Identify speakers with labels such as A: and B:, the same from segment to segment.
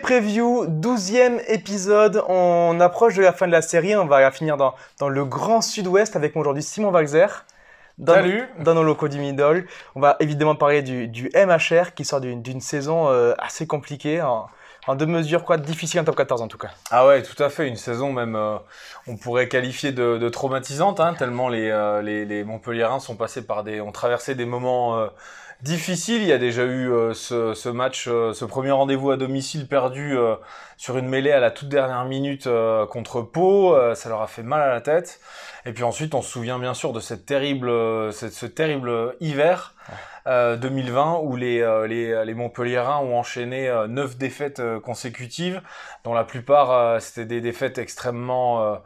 A: Preview, 12e épisode. On approche de la fin de la série. On va finir dans le grand sud-ouest avec moi aujourd'hui Simon Walzer.
B: Salut.
A: Dans nos locaux du Middle. On va évidemment parler du MHR qui sort d'une saison assez compliquée. En deux mesures, difficile en top 14 en tout cas.
B: Ah ouais, tout à fait. Une saison même, on pourrait qualifier de traumatisante, tellement les Montpelliérains ont traversé des moments difficiles. Il y a déjà eu ce match, ce premier rendez-vous à domicile perdu sur une mêlée à la toute dernière minute contre Pau. Ça leur a fait mal à la tête. Et puis ensuite, on se souvient bien sûr de ce terrible hiver 2020 où les Montpelliérains ont enchaîné 9 défaites consécutives, dont la plupart c'était des défaites extrêmement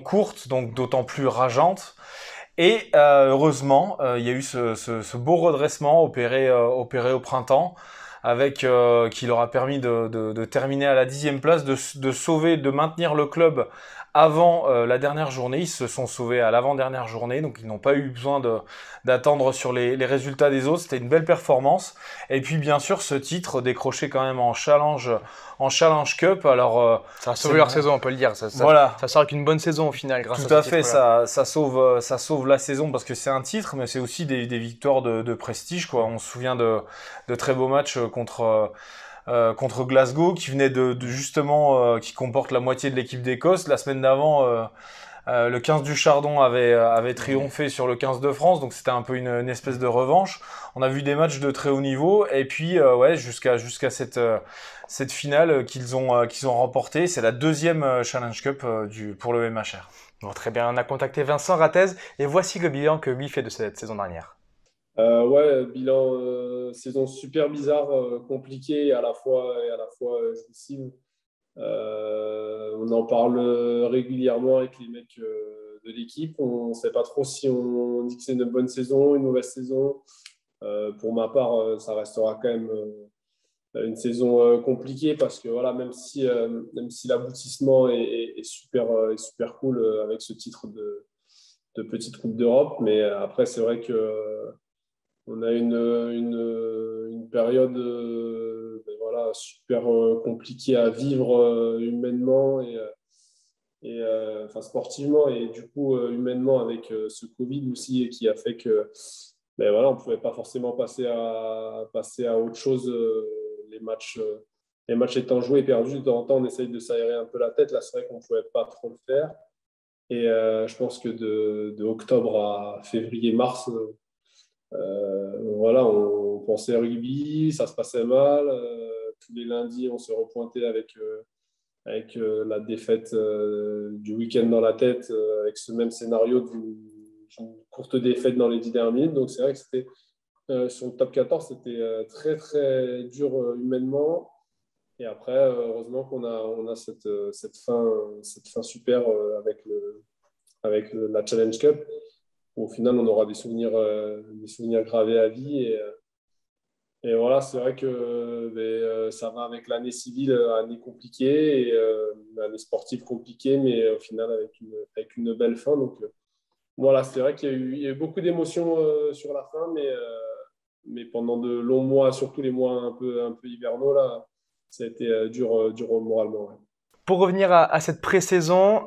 B: courtes, donc d'autant plus rageantes. Et heureusement, il y a eu ce beau redressement opéré au printemps, qui leur a permis de terminer à la 10e place, de maintenir le club avant la dernière journée. Ils se sont sauvés à l'avant-dernière journée, donc ils n'ont pas eu besoin d'attendre sur les résultats des autres. C'était une belle performance. Et puis bien sûr, ce titre décroché quand même en Challenge Cup. Alors
A: ça a sauvé leur saison, on peut le dire. Ça sort avec une bonne saison au final grâce à ce titre.
B: Tout à fait, ça sauve la saison parce que c'est un titre, mais c'est aussi des victoires de prestige, quoi. On se souvient de très beaux matchs contre Glasgow, qui venait justement qui comporte la moitié de l'équipe d'Écosse. La semaine d'avant, le 15 du Chardon avait triomphé sur le 15 de France, donc c'était un peu une espèce de revanche. On a vu des matchs de très haut niveau, et puis jusqu'à cette finale qu'ils ont remportée. C'est la 2e Challenge Cup pour le MHR.
A: Bon, très bien, on a contacté Vincent Ratez, et voici le bilan que lui fait de cette saison dernière.
C: Bilan saison super bizarre, compliquée et à la fois jouissive. On en parle régulièrement avec les mecs de l'équipe. On ne sait pas trop si on dit que c'est une bonne saison, une mauvaise saison. Pour ma part, ça restera quand même une saison compliquée parce que voilà, même si l'aboutissement est super cool avec ce titre de petite Coupe d'Europe, mais après c'est vrai que on a une période super compliquée à vivre humainement et sportivement et du coup humainement avec ce Covid aussi qui a fait que on ne pouvait pas forcément passer à autre chose. Les matchs étant joués et perdus, de temps en temps on essaye de s'aérer un peu la tête. Là c'est vrai qu'on ne pouvait pas trop le faire et je pense que de octobre à février-mars on pensait rugby, ça se passait mal. Tous les lundis, on se repointait avec la défaite du week-end dans la tête, avec ce même scénario d'une courte défaite dans les 10 dernières minutes. Donc, c'est vrai que c'était sur le top 14, c'était très, très dur humainement. Et après, heureusement qu'on a cette fin super avec la Challenge Cup. Au final, on aura des souvenirs gravés à vie. Et voilà, c'est vrai que ça va avec l'année civile, année compliquée, et l'année sportive compliquée, mais au final, avec une belle fin. Donc voilà, c'est vrai qu'il y a eu beaucoup d'émotions sur la fin, mais pendant de longs mois, surtout les mois un peu hivernaux, là, ça a été dur moralement. Ouais.
A: Pour revenir à cette pré-saison,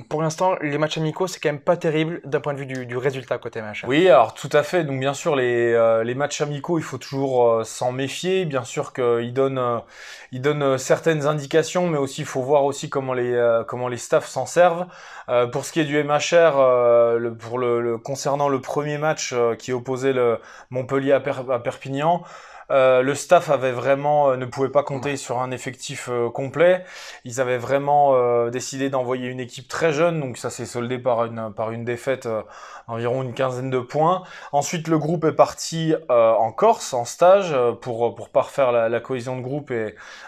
A: pour l'instant, les matchs amicaux, c'est quand même pas terrible d'un point de vue du résultat côté MHR.
B: Oui, alors tout à fait. Donc bien sûr, les matchs amicaux, il faut toujours s'en méfier. Bien sûr qu'ils donnent certaines indications, mais aussi il faut voir aussi comment les staffs s'en servent. Pour ce qui est du MHR, concernant le premier match qui opposait le Montpellier à Perpignan. Le staff ne pouvait pas compter sur un effectif complet. Ils avaient vraiment décidé d'envoyer une équipe très jeune, donc ça s'est soldé par une défaite environ une quinzaine de points. Ensuite, le groupe est parti en Corse, en stage, pour parfaire la cohésion de groupe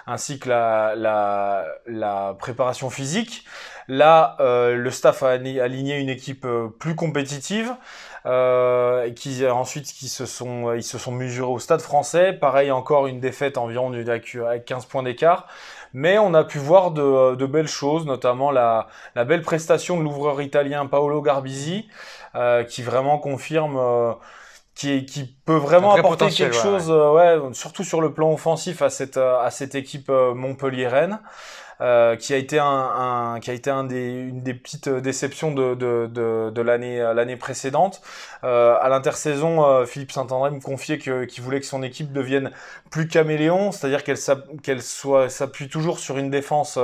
B: ainsi que la préparation physique. Là, le staff a aligné une équipe plus compétitive. Ils se sont mesurés au Stade Français. Pareil, encore une défaite environ avec 15 points d'écart. Mais on a pu voir de belles choses, notamment la belle prestation de l'ouvreur italien Paolo Garbisi, qui vraiment confirme qui peut vraiment
A: Un vrai
B: apporter
A: potentiel,
B: quelque
A: ouais,
B: chose, ouais, surtout sur le plan offensif à cette équipe montpelliéraine. Qui a été une des petites déceptions de l'année précédente. À l'intersaison, Philippe Saint-André me confiait qu'il voulait que son équipe devienne plus caméléon, c'est-à-dire qu'elle s'appuie toujours sur une défense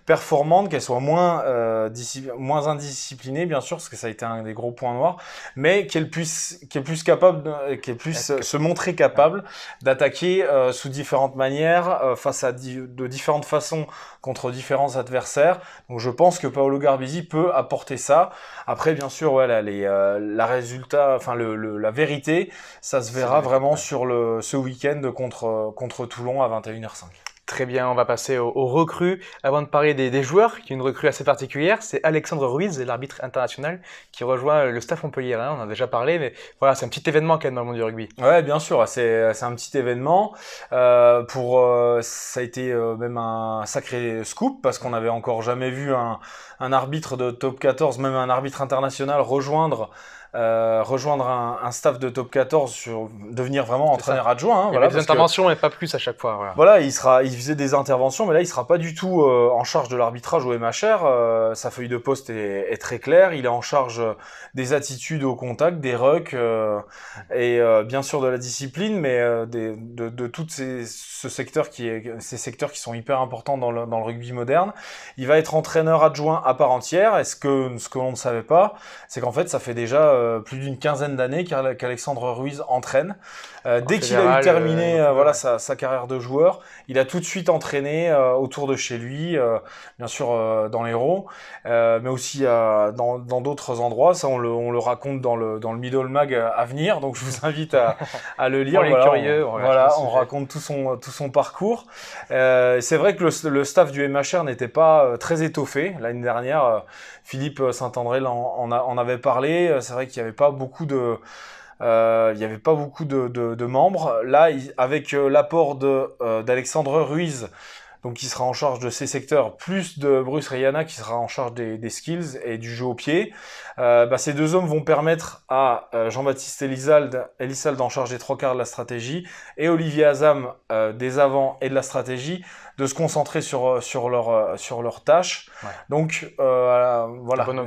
B: performante, qu'elle soit moins indisciplinée, bien sûr, parce que ça a été un des gros points noirs, mais qu'elle puisse se montrer capable d'attaquer sous différentes manières, face à de différentes façons contre différents adversaires. Donc je pense que Paolo Garbisi peut apporter ça. Après, bien sûr, ouais, la vérité, ça se verra vraiment sur ce week-end contre Toulon à 21h05.
A: Très bien, on va passer aux recrues. Avant de parler des joueurs, qui est une recrue assez particulière, c'est Alexandre Ruiz, l'arbitre international, qui rejoint le staff montpelliérain. On en a déjà parlé, mais voilà, c'est un petit événement quand même dans le monde du rugby.
B: Ouais, bien sûr, c'est un petit événement. Ça a été même un sacré scoop parce qu'on n'avait encore jamais vu un arbitre de top 14, même un arbitre international rejoindre un staff de top 14 devenir vraiment entraîneur adjoint.
A: Il y avait des interventions et pas plus à chaque fois.
B: Voilà, il faisait des interventions, mais là il sera pas du tout en charge de l'arbitrage au MHR. Sa feuille de poste est très claire. Il est en charge des attitudes au contact, des rucks et bien sûr de la discipline, mais de tous ces secteurs qui sont hyper importants dans le rugby moderne. Il va être entraîneur adjoint à part entière. Ce que l'on ne savait pas, c'est qu'en fait ça fait déjà plus d'une quinzaine d'années qu'Alexandre Ruiz entraîne. Dès qu'il a eu terminé sa carrière de joueur, il a tout de suite entraîné autour de chez lui, bien sûr dans l'Hérault, mais aussi dans d'autres endroits. Ça, on le raconte dans le Middle Mag à venir, donc je vous invite à le lire.
A: Pour les curieux,
B: on raconte tout son parcours. C'est vrai que le staff du MHR n'était pas très étoffé l'année dernière. Philippe Saint-André en avait parlé. C'est vrai qu'il n'y avait pas beaucoup de membres. Là, avec l'apport d'Alexandre Ruiz, donc qui sera en charge de ces secteurs, plus de Bruce Rayana qui sera en charge des skills et du jeu au pied, ces deux hommes vont permettre à Jean-Baptiste Elissalde en charge des 3/4 de la stratégie et Olivier Azam des avants et de la stratégie de se concentrer sur leurs tâches. Ouais. Donc voilà,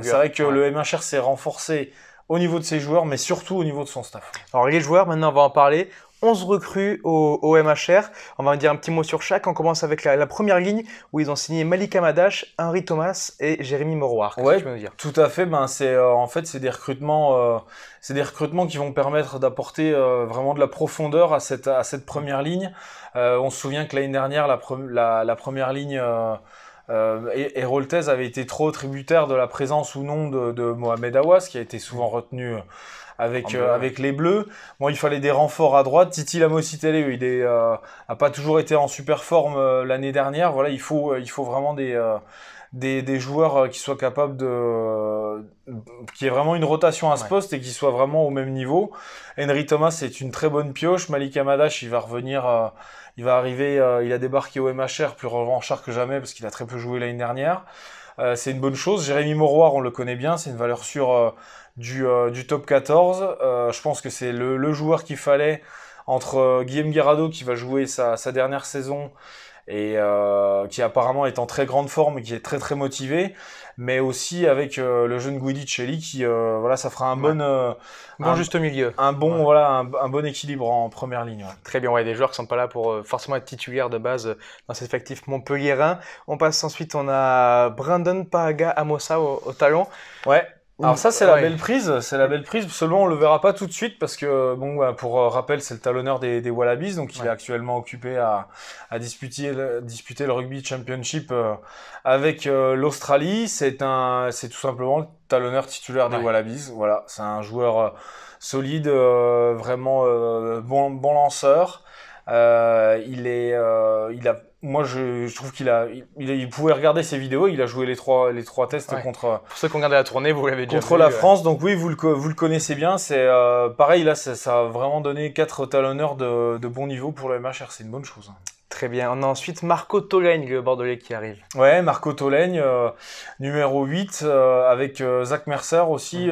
B: c'est vrai que le MHR s'est renforcé au niveau de ses joueurs, mais surtout au niveau de son staff.
A: Alors les joueurs, maintenant on va en parler. 11 recrues au MHR. On va en dire un petit mot sur chaque. On commence avec la première ligne où ils ont signé Malika Madache, Henri Thomas et Jérémy Moroir.
B: Qu'est-ce que tu peux nous dire ? Tout à fait. C'est des recrutements qui vont permettre d'apporter vraiment de la profondeur à cette première ligne. On se souvient que l'année dernière, la première ligne Héroltaise avait été trop tributaire de la présence ou non de Mohamed Awas, qui a été souvent retenu avec les Bleus. Bon, il fallait des renforts à droite. Titi Lamositele, il a pas toujours été en super forme l'année dernière. Voilà, il faut vraiment des joueurs qui soient capables qui ait vraiment une rotation à ce poste et qui soient vraiment au même niveau. Henry Thomas, c'est une très bonne pioche. Malika Madache, il va revenir, il va arriver, il a débarqué au MHR plus revanchard que jamais parce qu'il a très peu joué l'année dernière. C'est une bonne chose. Jérémy Moroir, on le connaît bien, c'est une valeur sûre du top 14. Je pense que c'est le joueur qu'il fallait entre Guillaume Guirado qui va jouer sa dernière saison et qui apparemment est en très grande forme et qui est très très motivé, mais aussi avec le jeune Guidicelli qui ça fera un
A: juste milieu,
B: un bon équilibre en première ligne. Ouais.
A: Très bien, des joueurs qui sont pas là pour forcément être titulaires de base dans cet effectif montpelliérain. On passe ensuite, on a Brandon Pahaga Amosa au talon.
B: Ouais. Alors ça c'est la belle prise, seulement on le verra pas tout de suite parce que pour rappel c'est le talonneur des Wallabies, donc il est actuellement occupé à disputer le Rugby Championship avec l'Australie. C'est tout simplement le talonneur titulaire des Wallabies. Voilà, c'est un joueur solide, vraiment bon lanceur. Moi, je trouve il pouvait regarder ses vidéos. Il a joué les trois tests contre.
A: Pour ceux qui ont regardé la tournée, vous l'avez déjà
B: contre la France. Donc oui, vous le connaissez bien. C'est pareil là, ça a vraiment donné 4 talonneurs de bon niveau pour le MHR. C'est une bonne chose.
A: Très bien. On a ensuite Marco Tolègne, le Bordelais qui arrive.
B: Ouais, Marco Tolègne, numéro 8, avec Zach Mercer aussi.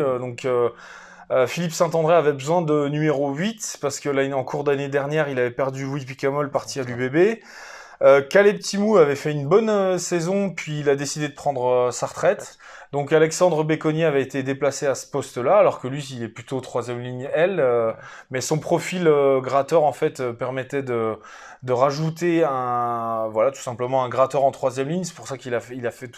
B: Philippe Saint-André avait besoin de numéro 8 parce que là, en cours d'année dernière, il avait perdu Louis Picamol parti à l'UBB. Caleb Timou avait fait une bonne saison, puis il a décidé de prendre sa retraite. Donc Alexandre Béconnier avait été déplacé à ce poste-là, alors que lui, il est plutôt troisième ligne L. Mais son profil gratteur, en fait, permettait de rajouter tout simplement un gratteur en troisième ligne. C'est pour ça qu'il a fait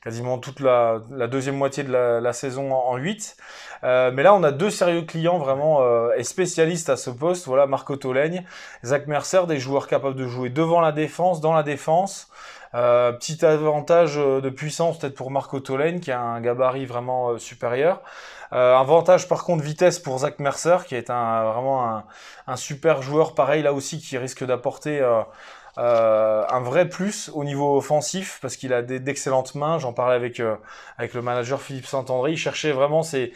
B: quasiment toute la deuxième moitié de la saison en 8. Mais là, on a deux sérieux clients vraiment et spécialistes à ce poste. Voilà, Marco Tolègne, Zach Mercer, des joueurs capables de jouer devant la défense, dans la défense. Petit avantage de puissance peut-être pour Marco Tolègne qui a un gabarit vraiment supérieur. Avantage par contre vitesse pour Zach Mercer qui est vraiment un super joueur pareil là aussi qui risque d'apporter un vrai plus au niveau offensif parce qu'il a d'excellentes mains. J'en parlais avec le manager Philippe Saint-André. Il cherchait vraiment ces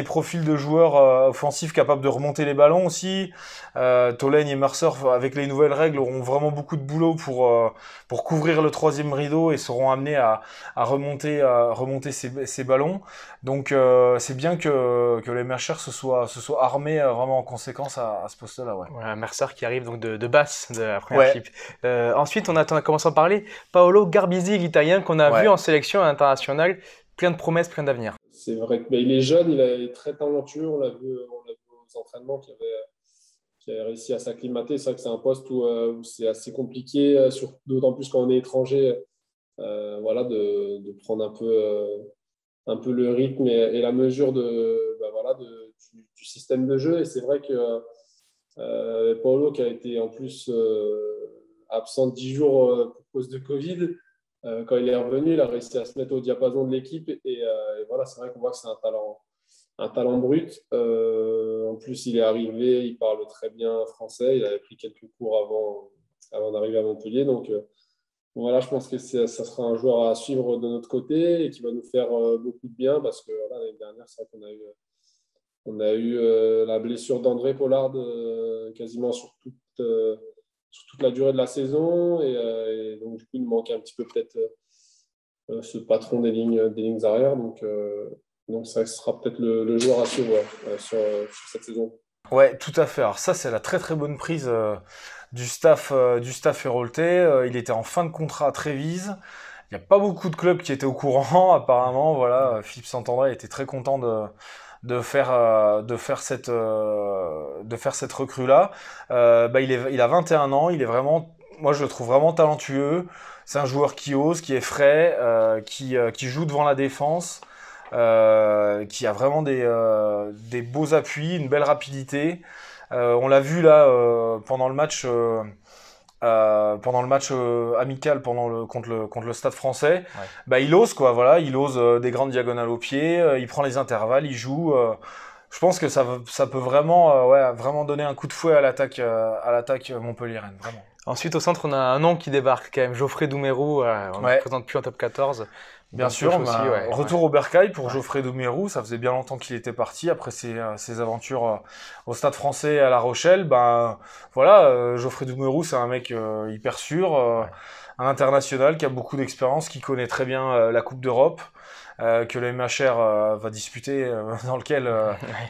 B: profils de joueurs offensifs capables de remonter les ballons aussi. Tolègne et Mercer, avec les nouvelles règles, auront vraiment beaucoup de boulot pour couvrir le troisième rideau et seront amenés à remonter ces ballons. Donc c'est bien que les Mercer se soient armés vraiment en conséquence à ce poste-là. Ouais.
A: Voilà, Mercer qui arrive donc de basse de la première équipe. Ensuite, on a commencé à parler Paolo Garbisi, l'Italien qu'on a vu en sélection internationale, plein de promesses, plein d'avenir.
C: C'est vrai qu'il est jeune, il est très talentueux. On l'a vu aux entraînements qui avait réussi à s'acclimater. C'est vrai que c'est un poste où c'est assez compliqué, d'autant plus quand on est étranger, de prendre un peu le rythme et la mesure du système de jeu. Et c'est vrai que Paolo, qui a été en plus absent 10 jours pour cause de Covid, quand il est revenu, il a réussi à se mettre au diapason de l'équipe et voilà, c'est vrai qu'on voit que c'est un talent brut. En plus, il est arrivé, il parle très bien français, il avait pris quelques cours avant d'arriver à Montpellier. Donc voilà, je pense que ça sera un joueur à suivre de notre côté et qui va nous faire beaucoup de bien parce que l'année dernière, c'est vrai qu'on a eu la blessure d'André Pollard quasiment sur toute la durée de la saison et donc du coup il manquait un petit peu peut-être ce patron des lignes arrière donc ça sera peut-être le joueur à suivre sur cette saison.
B: Ouais, tout à fait. Alors ça c'est la très très bonne prise du staff héroltais. Il était en fin de contrat à Trévise. Il n'y a pas beaucoup de clubs qui étaient au courant apparemment. Voilà, Philippe Saint-André était très content de faire cette recrue là. Il a 21 ans, il est vraiment, moi je le trouve vraiment talentueux. C'est un joueur qui ose, qui est frais, qui joue devant la défense, qui a vraiment des beaux appuis, une belle rapidité. On l'a vu là pendant le match amical contre le Stade Français. Il ose quoi, voilà, il ose des grandes diagonales au pied, il prend les intervalles, il joue. Je pense que ça peut vraiment vraiment donner un coup de fouet à l'attaque montpelliéraine, vraiment.
A: Ensuite, au centre, on a un nom qui débarque quand même, Geoffrey Doumerou, on ne le présente plus en top 14.
B: Bien sûr, retour au Bercail pour Geoffrey Doumerou, ça faisait bien longtemps qu'il était parti après ses aventures au Stade Français à La Rochelle. Geoffrey Doumerou, c'est un mec hyper sûr, un international qui a beaucoup d'expérience, qui connaît très bien la Coupe d'Europe, que le MHR va disputer, dans lequel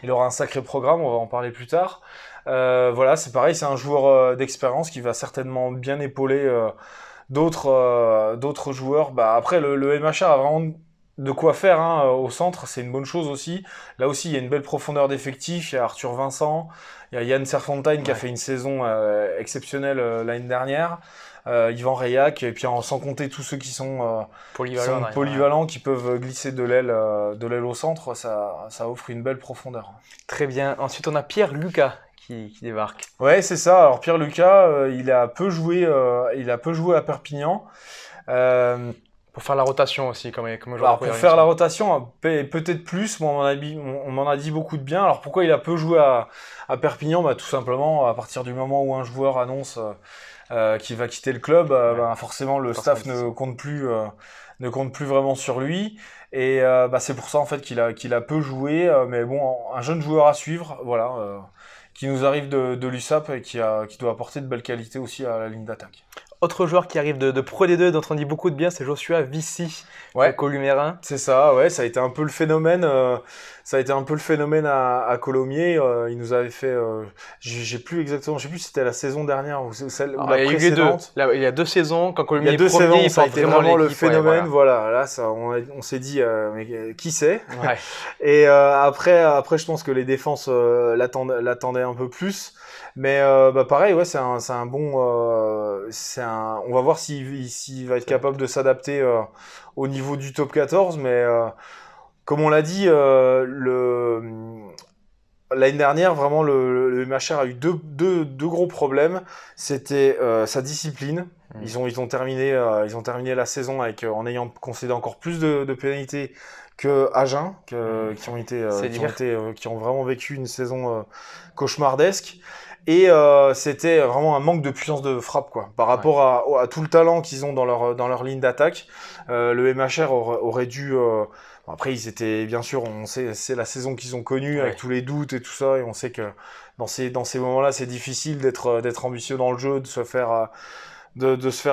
B: il aura un sacré programme, on va en parler plus tard. C'est pareil, c'est un joueur d'expérience qui va certainement bien épauler d'autres joueurs. Après, le MHR a vraiment de quoi faire au centre, c'est une bonne chose aussi. Là aussi, il y a une belle profondeur d'effectifs. Il y a Arthur Vincent, il y a Yann Serfontaine qui a fait une saison exceptionnelle l'année dernière. Yvan Reillac, et puis sans compter tous ceux qui sont polyvalents, qui peuvent glisser de l'aile au centre, ça offre une belle profondeur.
A: Très bien. Ensuite, on a Pierre Lucas qui débarque.
B: Ouais, c'est ça. Alors Pierre Lucas, il a peu joué à Perpignan.
A: Pour faire la rotation aussi, comme
B: alors pour faire la rotation, peut-être plus. Moi, on m'en a dit beaucoup de bien. Alors pourquoi il a peu joué à Perpignan ? Tout simplement, à partir du moment où un joueur annonce qu'il va quitter le club, forcément le staff ne compte plus vraiment sur lui. Et c'est pour ça en fait qu'il a peu joué. Mais bon, un jeune joueur à suivre, voilà. Qui nous arrive de l'USAP et qui doit apporter de belles qualités aussi à la ligne d'attaque.
A: Autre joueur qui arrive de Pro D2 dont on dit beaucoup de bien, c'est Joshua Vissi, Columérin.
B: C'est ça, ouais, ça a été un peu le phénomène ça a été un peu le phénomène à Colomiers. Il nous avait fait, j'ai plus exactement, je sais plus si c'était la saison dernière ou celle ou la
A: Il y a eu les deux.
B: précédente.
A: Là, il y a 2 saisons, quand
B: Il y
A: Colomiers
B: a
A: est
B: 2
A: premier,
B: saisons,
A: il
B: ça a
A: porte
B: été
A: vraiment
B: vraiment le
A: l'équipe. Ouais,
B: phénomène.
A: voilà.
B: Voilà, là, ça, on s'est dit, mais qui c'est?
A: Ouais.
B: Et après, je pense que les défenses l'attendaient un peu plus. Mais pareil, ouais, c'est un bon, on va voir s'il va être capable de s'adapter au niveau du top 14. Mais comme on l'a dit, l'année dernière, vraiment, le MHR a eu deux gros problèmes. C'était sa discipline. Ils ont terminé la saison en ayant concédé encore plus de pénalités que Agen, qui ont vraiment vécu une saison cauchemardesque. Et c'était vraiment un manque de puissance de frappe, quoi, par rapport à tout le talent qu'ils ont dans leur ligne d'attaque. Le MHR aurait dû après, ils étaient, bien sûr, on sait, c'est la saison qu'ils ont connue avec tous les doutes et tout ça, et on sait que dans ces moments-là, c'est difficile d'être ambitieux dans le jeu, de se faire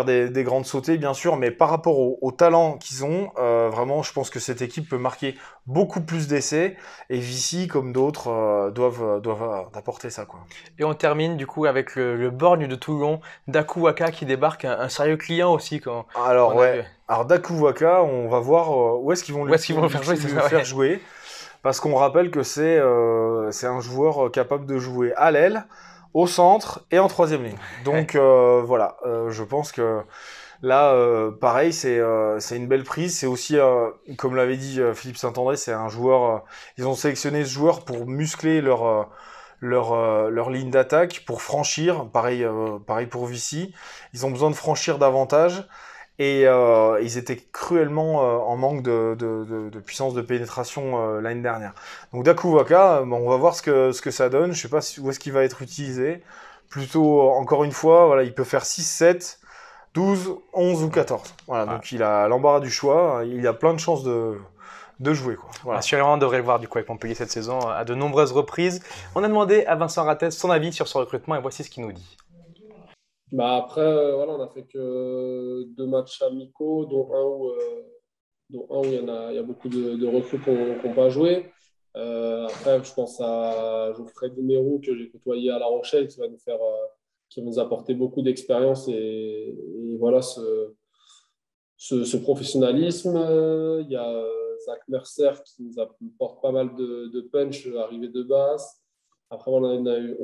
B: des grandes sautées, bien sûr, mais par rapport au talent qu'ils ont, vraiment, je pense que cette équipe peut marquer beaucoup plus d'essais, et Vichy, comme d'autres, doivent apporter ça, quoi.
A: Et on termine du coup avec le borgne de Toulon, Daku Waka qui débarque, un sérieux client aussi.
B: Alors, ouais. Alors, Daku Waka, on va voir où est-ce qu'ils vont le faire jouer. Parce qu'on rappelle que c'est un joueur capable de jouer à l'aile, au centre et en troisième ligne. Donc voilà, je pense que là, pareil, c'est une belle prise. C'est aussi, comme l'avait dit Philippe Saint-André, c'est un joueur. Ils ont sélectionné ce joueur pour muscler leur ligne d'attaque, pour franchir. Pareil pour Vichy. Ils ont besoin de franchir davantage. Et ils étaient cruellement en manque de puissance de pénétration l'année dernière. Donc Daku Waka, on va voir ce que ça donne. Je sais pas où est-ce qu'il va être utilisé. Plutôt, encore une fois, voilà, il peut faire 6, 7, 12, 11 ou 14. Voilà, donc il a l'embarras du choix. Il a plein de chances de jouer, quoi. Voilà.
A: Assurément, on devrait le voir du coup avec Montpellier cette saison à de nombreuses reprises. On a demandé à Vincent Rattez son avis sur ce recrutement et voici ce qu'il nous dit.
C: Après, voilà, on a fait que 2 matchs amicaux, dont un où il y a beaucoup de recrues qui n'ont pas joué. Après, je pense à Geoffrey Gumerou que j'ai côtoyé à La Rochelle, qui va nous apporter beaucoup d'expérience et voilà ce professionnalisme. Il y a Zach Mercer qui nous apporte pas mal de punch arrivé de base. Après, on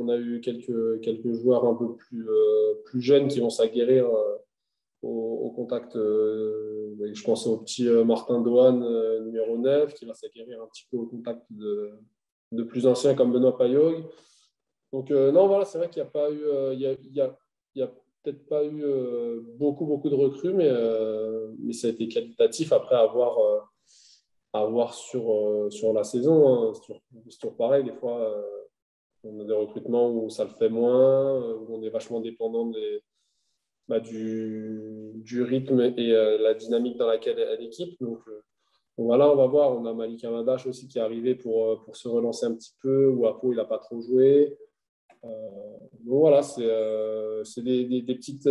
C: a eu quelques joueurs un peu plus jeunes qui vont s'aguerrir au contact. Je pense au petit Martin Dohan, numéro 9, qui va s'aguerrir un petit peu au contact de plus anciens comme Benoît Payog. Donc, non, voilà, c'est vrai qu'il n'y a pas eu. Il y a peut-être pas eu beaucoup de recrues, mais ça a été qualitatif. Après, à voir sur la saison. Hein. C'est toujours pareil, des fois. On a des recrutements où ça le fait moins, où on est vachement dépendant du rythme et la dynamique dans laquelle est l'équipe. Donc voilà, on va voir. On a Malik Amadash aussi qui est arrivé pour se relancer un petit peu. Wapo, il n'a pas trop joué. Donc voilà, c'est des petites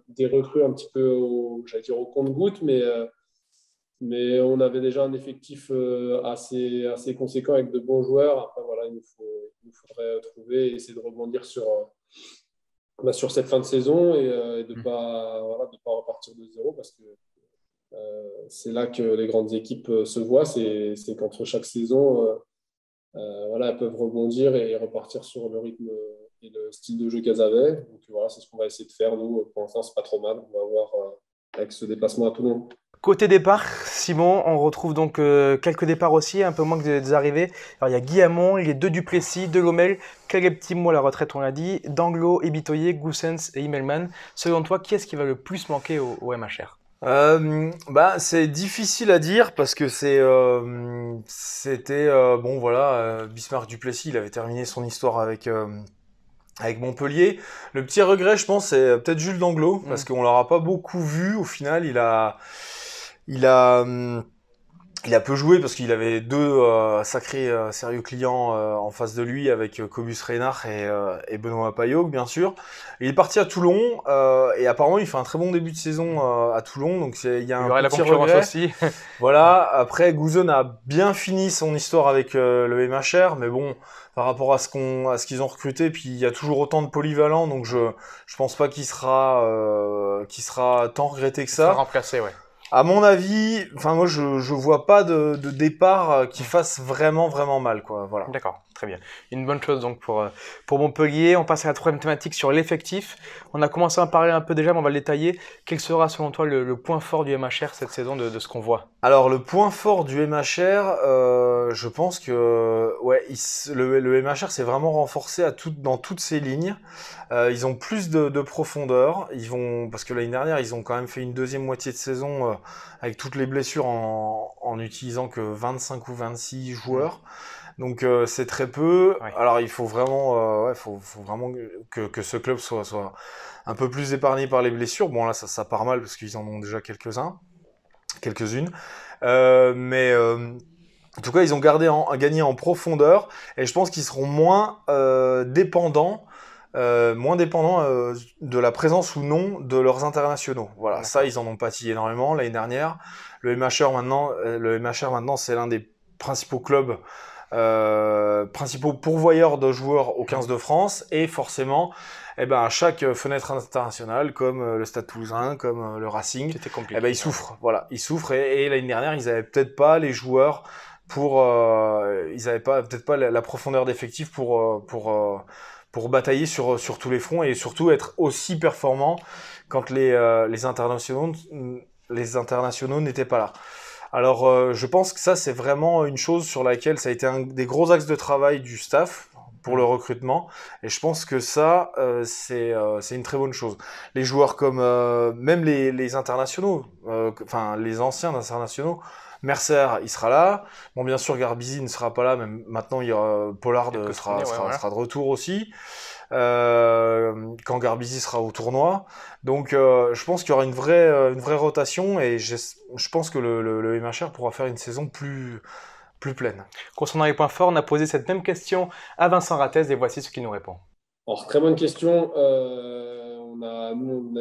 C: des recrues un petit peu j'allais dire au compte-gouttes, mais on avait déjà un effectif assez conséquent avec de bons joueurs. Après, voilà, il nous faudrait trouver et essayer de rebondir sur cette fin de saison et de pas repartir de zéro parce que c'est là que les grandes équipes se voient. C'est qu'entre chaque saison, voilà, elles peuvent rebondir et repartir sur le rythme et le style de jeu qu'elles avaient. Donc voilà, c'est ce qu'on va essayer de faire. Nous, pour l'instant, c'est pas trop mal. On va voir avec ce déplacement à Toulon.
A: Côté départ, Simon, on retrouve donc quelques départs aussi, un peu moins que des arrivées. Alors il y a Guy Hamon, il y a deux Duplessis, De Lomel, Caleb Timo à la retraite, on l'a dit, Danglo, Ebitoye, Goossens et Immelman. Selon toi, qui est-ce qui va le plus manquer au MHR?
B: C'est difficile à dire parce que c'était bon voilà, Bismarck Duplessis, il avait terminé son histoire avec Montpellier. Le petit regret, je pense, c'est peut-être Jules Danglo parce qu'on l'aura pas beaucoup vu. Au final, il a Il a peu joué parce qu'il avait deux sacrés sérieux clients en face de lui avec Cobus Reinach et Benoît Payot, bien sûr. Il est parti à Toulon et apparemment il fait un très bon début de saison à Toulon, donc il y a
A: Il y
B: un
A: aurait la
B: petit
A: concurrence
B: regret.
A: aussi.
B: Voilà, après Guzon a bien fini son histoire avec le MHR, mais bon, par rapport à ce qu'ils ont recruté, puis il y a toujours autant de polyvalents, donc je pense pas qu'il sera tant regretté que
A: Il sera
B: ça.
A: remplacé, ouais.
B: À mon avis, enfin moi je vois pas de départ qui fasse vraiment mal quoi. Voilà.
A: D'accord, très bien. Une bonne chose donc pour Montpellier. On passe à la troisième thématique sur l'effectif. On a commencé à en parler un peu déjà, mais on va le détailler. Quel sera selon toi le point fort du MHR cette saison de ce qu'on voit?
B: Alors le point fort du MHR, je pense que ouais, le MHR s'est vraiment renforcé dans toutes ses lignes. Ils ont plus de profondeur. Parce que l'année dernière ils ont quand même fait une deuxième moitié de saison avec toutes les blessures en utilisant que 25 ou 26 joueurs. Donc c'est très peu.
A: Ouais.
B: Alors il faut vraiment, faut vraiment que ce club soit un peu plus épargné par les blessures. Bon là ça part mal parce qu'ils en ont déjà quelques-unes. Mais en tout cas ils ont gagné en profondeur et je pense qu'ils seront moins dépendants. De la présence ou non de leurs internationaux. Voilà,
A: D'accord.
B: ça ils en ont pâti énormément l'année dernière. Le MHR maintenant c'est l'un des principaux clubs, principaux pourvoyeurs de joueurs au 15 de France et forcément, à chaque fenêtre internationale, comme le Stade Toulousain, comme le Racing,
A: C'était compliqué.
B: ils souffrent. Voilà, ils souffrent et l'année dernière ils avaient peut-être pas les joueurs ils avaient peut-être pas la profondeur d'effectif pour batailler sur tous les fronts et surtout être aussi performants quand les internationaux n'étaient pas là. Alors, je pense que ça, c'est vraiment une chose sur laquelle ça a été un des gros axes de travail du staff pour le recrutement. Et je pense que ça, c'est une très bonne chose. Les joueurs comme même les internationaux, enfin les anciens internationaux, Mercer, il sera là. Bon, bien sûr, Garbizi ne sera pas là, mais maintenant, Pollard sera de retour aussi. Quand Garbizi sera au tournoi. Donc, je pense qu'il y aura une vraie rotation et je pense que le MHR pourra faire une saison plus pleine.
A: Concernant les points forts, on a posé cette même question à Vincent Rattez et voici ce qu'il nous répond.
C: Alors, très bonne question. On a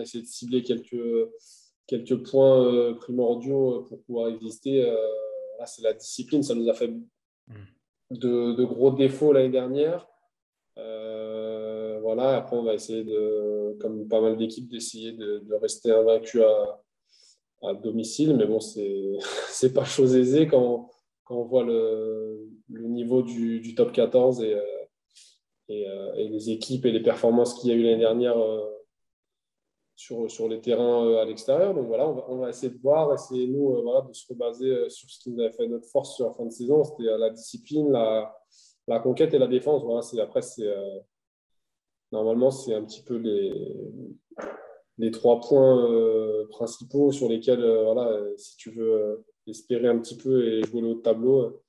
C: essayé de cibler quelques points primordiaux pour pouvoir exister. Là, c'est la discipline. Ça nous a fait de gros défauts l'année dernière. Voilà. Après, on va essayer, comme pas mal d'équipes, d'essayer de rester invaincu à domicile. Mais bon, c'est pas chose aisée quand on voit le niveau du top 14 et les équipes et les performances qu'il y a eu l'année dernière sur les terrains à l'extérieur. Donc voilà, on va essayer de voir, nous de se rebaser sur ce qui nous avait fait notre force sur la fin de saison. C'était la discipline, la conquête et la défense. Voilà, normalement, c'est un petit peu les 3 points principaux sur lesquels, si tu veux espérer un petit peu et jouer le haut de tableau,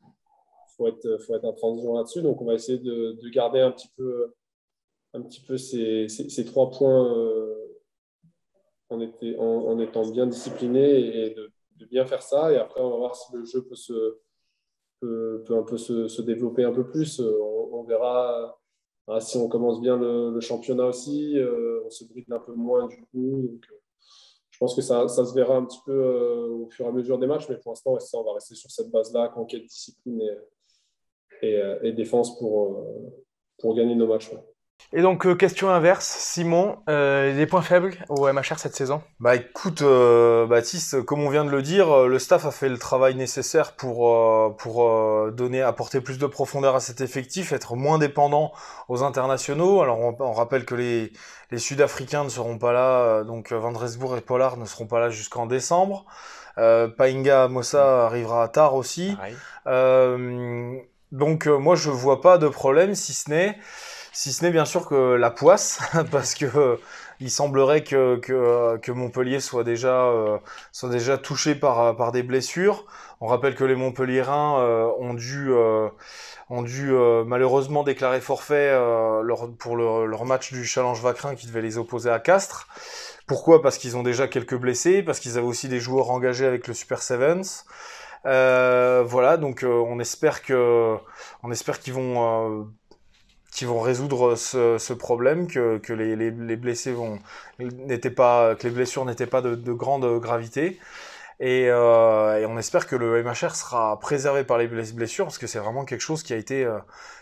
C: faut être intransigeant là-dessus. Donc, on va essayer de garder un petit peu ces 3 points en étant bien discipliné et de bien faire ça. Et après, on va voir si le jeu peut un peu se développer un peu plus. On verra si on commence bien le championnat aussi. On se bride un peu moins du coup. Donc, je pense que ça se verra un petit peu au fur et à mesure des matchs. Mais pour l'instant, on va rester sur cette base-là, conquête, discipline et défense pour gagner nos matchs.
A: Et donc, question inverse, Simon, les points faibles au MHR cette saison?
B: Bah écoute, Baptiste, comme on vient de le dire, le staff a fait le travail nécessaire pour apporter plus de profondeur à cet effectif, être moins dépendant aux internationaux. Alors on rappelle que les Sud-Africains ne seront pas là, donc Van Dresburg et Pollard ne seront pas là jusqu'en décembre. Painga Mossa arrivera tard aussi. Donc moi je vois pas de problème si ce n'est bien sûr que la poisse, parce que il semblerait que Montpellier soit déjà touché par des blessures. On rappelle que les Montpelliérains ont dû malheureusement déclarer forfait pour leur match du Challenge Vacrin qui devait les opposer à Castres. Pourquoi ? Parce qu'ils ont déjà quelques blessés, parce qu'ils avaient aussi des joueurs engagés avec le Super Sevens. Voilà, donc on espère qu'ils vont résoudre ce problème, que les blessés que les blessures n'étaient pas de grande gravité. Et on espère que le MHR sera préservé par les blessures, parce que c'est vraiment quelque chose qui a été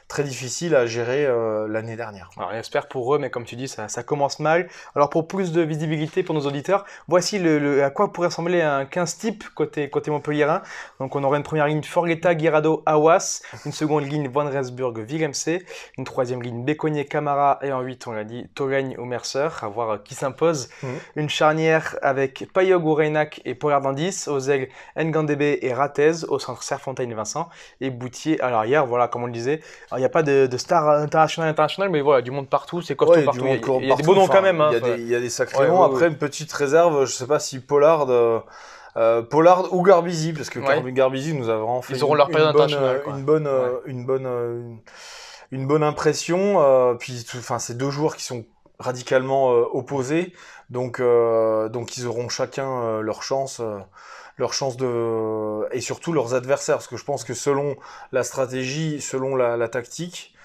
B: très difficile à gérer l'année dernière.
A: Alors, j'espère pour eux, mais comme tu dis, ça commence mal. Alors, pour plus de visibilité pour nos auditeurs, voici à quoi pourrait ressembler un 15 type côté montpelliérain. Donc, on aura une première ligne Forletta, Guirado, Awas, une seconde ligne Van Rensburg, Willemse, une troisième ligne Béconnier, Camara, et en 8, on l'a dit, Touraine ou Mercer, à voir qui s'impose. Une charnière avec Payog ou Reynac et Pollard en 10, aux aigles Ngandebe et Ratez, au centre Serfontaine et Vincent, et Boutier à l'arrière, voilà, comme on le disait. Il n'y a pas de stars internationales, mais voilà, du monde partout, c'est costaud partout. Il y a des beaux noms quand même.
B: Il y a des sacrés noms. Après, une petite réserve, je sais pas si Pollard ou Garbizi, parce que Garbizi nous a vraiment fait
A: ils auront leur période internationale,
B: une bonne impression. Puis, c'est deux joueurs qui sont radicalement opposés, donc ils auront chacun leur chance et surtout leurs adversaires, parce que je pense que selon la stratégie, selon la tactique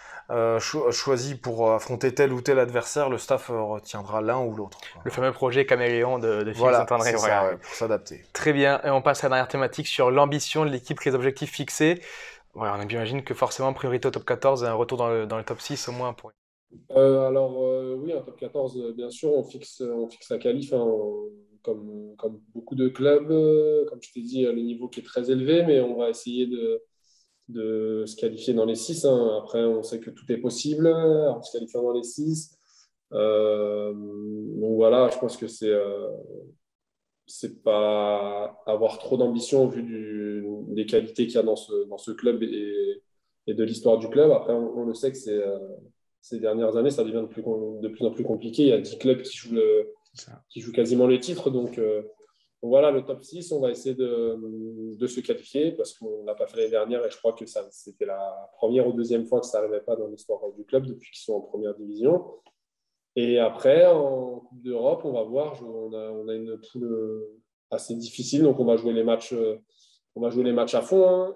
B: choisie pour affronter tel ou tel adversaire, le staff retiendra l'un ou l'autre.
A: Le fameux projet caméléon de Philippe Saint-André.
B: Voilà, pour s'adapter.
A: Très bien, et on passe à la dernière thématique sur l'ambition de l'équipe, les objectifs fixés. Voilà, on imagine que forcément priorité au top 14 et un retour dans le top 6 au moins.
C: Oui, un top 14, bien sûr, on fixe la qualif, hein, comme beaucoup de clubs. Comme je t'ai dit, le niveau qui est très élevé, mais on va essayer de se qualifier dans les 6. Hein. Après, on sait que tout est possible en se qualifiant dans les 6. Donc voilà, je pense que c'est pas avoir trop d'ambition au vu des qualités qu'il y a dans ce club et de l'histoire du club. Après, on le sait que ces dernières années, ça devient de plus en plus compliqué. Il y a 10 clubs qui jouent quasiment les titres. Donc voilà, le top 6, on va essayer de se qualifier parce qu'on ne l'a pas fait l'année dernière et je crois que c'était la première ou deuxième fois que ça n'arrivait pas dans l'histoire du club depuis qu'ils sont en première division. Et après, en Coupe d'Europe, on va voir. On a une poule assez difficile, donc on va jouer les matchs à fond. Hein,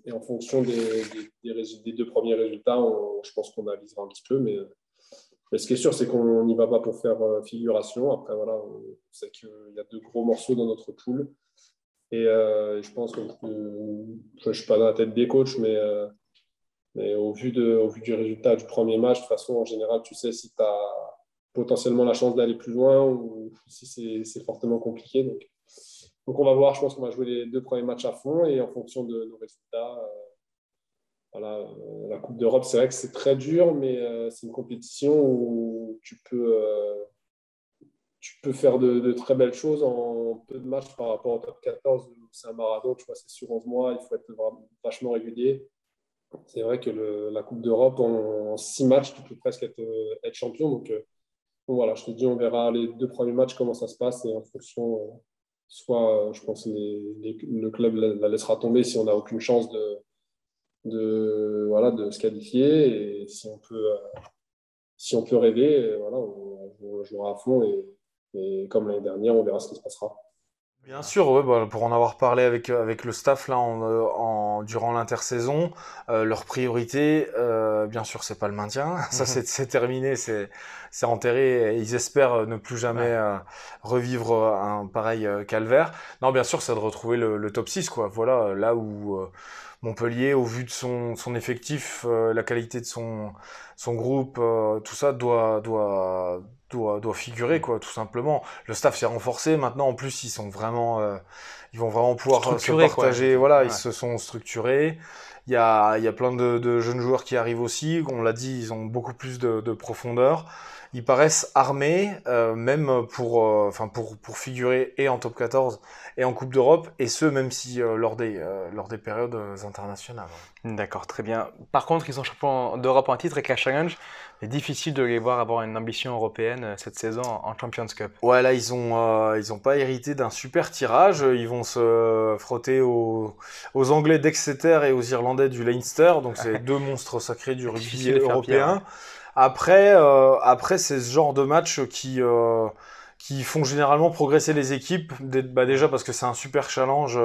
C: et en fonction des deux premiers résultats, je pense qu'on avisera un petit peu. Mais ce qui est sûr, c'est qu'on n'y va pas pour faire figuration. Après, voilà, on sait qu'il y a deux gros morceaux dans notre poule. Et je pense que je ne suis pas dans la tête des coachs, mais au vu du résultat du premier match, de toute façon, en général, tu sais si tu as potentiellement la chance d'aller plus loin ou si c'est fortement compliqué. Donc, on va voir. Je pense qu'on va jouer les deux premiers matchs à fond et en fonction de nos résultats. Voilà, la Coupe d'Europe, c'est vrai que c'est très dur, mais c'est une compétition où tu peux faire de très belles choses en peu de matchs par rapport au top 14. C'est un marathon, tu vois, c'est sur 11 mois. Il faut être vachement régulier. C'est vrai que la Coupe d'Europe, en 6 matchs, tu peux presque être champion. Donc voilà, je te dis, on verra les deux premiers matchs, comment ça se passe. Et en fonction, soit je pense que le club la laissera tomber si on n'a aucune chance de se qualifier. Et si on peut rêver, voilà, on jouera à fond. Et comme l'année dernière, on verra ce qui se passera.
B: Bien sûr, ouais, pour en avoir parlé avec le staff là durant l'intersaison, leur priorité, bien sûr, c'est pas le maintien. Ça, c'est terminé, c'est enterré. Et ils espèrent ne plus jamais revivre un pareil calvaire. Non, bien sûr, c'est de retrouver le top 6, quoi. Voilà, là où Montpellier, au vu de son effectif, la qualité de son groupe, tout ça doit figurer, quoi, tout simplement. Le staff s'est renforcé. Maintenant, en plus, ils vont vraiment pouvoir se partager. Voilà, ouais. Ils se sont structurés. Il y a plein de jeunes joueurs qui arrivent aussi. On l'a dit, ils ont beaucoup plus de profondeur. Ils paraissent armés, même pour figurer et en top 14 et en Coupe d'Europe, et ce, même si lors des périodes internationales.
A: D'accord, très bien. Par contre, ils sont champions d'Europe en titre avec la Challenge. C'est difficile de les voir avoir une ambition européenne cette saison en Champions Cup.
B: Ouais, là, ils ont pas hérité d'un super tirage. Ils vont se frotter aux Anglais d'Exeter et aux Irlandais du Leinster. Donc, c'est deux monstres sacrés du rugby européen. Après, c'est ce genre de match qui qui font généralement progresser les équipes, déjà parce que c'est un super challenge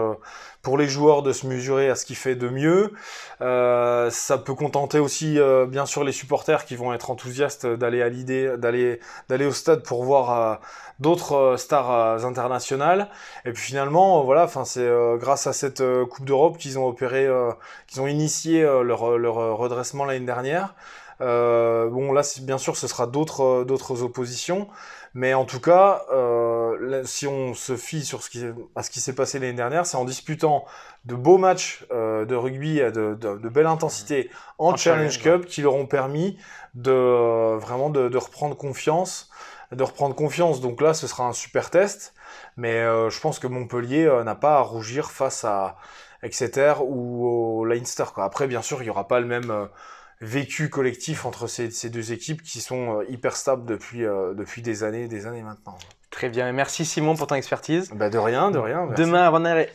B: pour les joueurs de se mesurer à ce qu'il fait de mieux. Ça peut contenter aussi bien sûr les supporters qui vont être enthousiastes d'aller à l'idée d'aller au stade pour voir d'autres stars internationales. Et puis finalement voilà, enfin c'est grâce à cette Coupe d'Europe qu'ils ont qu'ils ont initié leur redressement l'année dernière. Bon là bien sûr ce sera d'autres oppositions. Mais en tout cas, si on se fie à ce qui s'est passé l'année dernière, c'est en disputant de beaux matchs de rugby de belle intensité en Challenge Cup qui leur ont permis vraiment de reprendre confiance. Donc là, ce sera un super test. Mais je pense que Montpellier n'a pas à rougir face à Exeter ou au Leinster, quoi. Après, bien sûr, il n'y aura pas le même vécu collectif entre ces deux équipes qui sont hyper stables depuis des années maintenant.
A: Très bien, merci Simon pour ton expertise.
B: Bah de rien, merci.
A: Demain,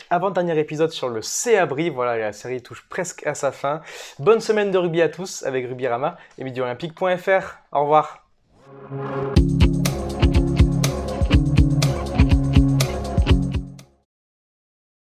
A: avant-dernier épisode sur le CA Brie. Voilà, la série touche presque à sa fin. Bonne semaine de rugby à tous avec Rugby Rama et MidiOlympique.fr. Au revoir.